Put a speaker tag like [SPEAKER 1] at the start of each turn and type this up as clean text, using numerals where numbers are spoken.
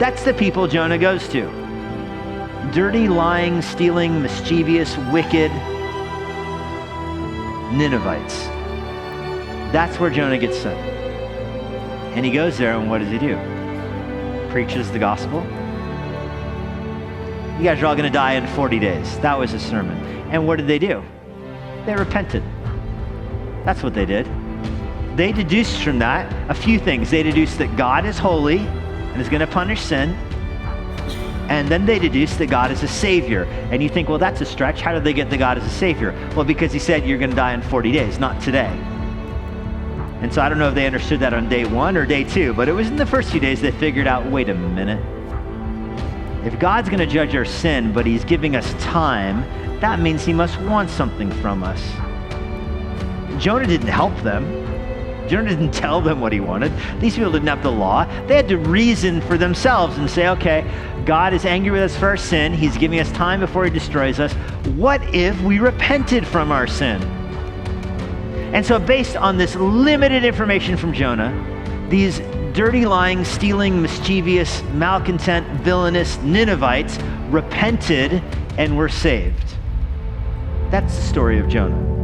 [SPEAKER 1] That's the people Jonah goes to. Dirty, lying, stealing, mischievous, wicked Ninevites. That's where Jonah gets sent. And he goes there, and what does he do? Preaches the gospel. You guys are all going to die in 40 days. That was his sermon. And what did they do? They repented. That's what they did. They deduced from that a few things. They deduced that God is holy and is going to punish sin. And then they deduced that God is a savior. And you think, well, that's a stretch. How did they get that God is a savior? Well, because he said you're going to die in 40 days, not today. And so I don't know if they understood that on day 1 or day 2, but it was in the first few days they figured out, wait a minute. If God's going to judge our sin, but he's giving us time, that means he must want something from us. Jonah didn't help them. Jonah didn't tell them what he wanted. These people didn't have the law. They had to reason for themselves and say, okay, God is angry with us for our sin. He's giving us time before he destroys us. What if we repented from our sin? And so based on this limited information from Jonah, these dirty, lying, stealing, mischievous, malcontent, villainous Ninevites repented and were saved. That's the story of Jonah.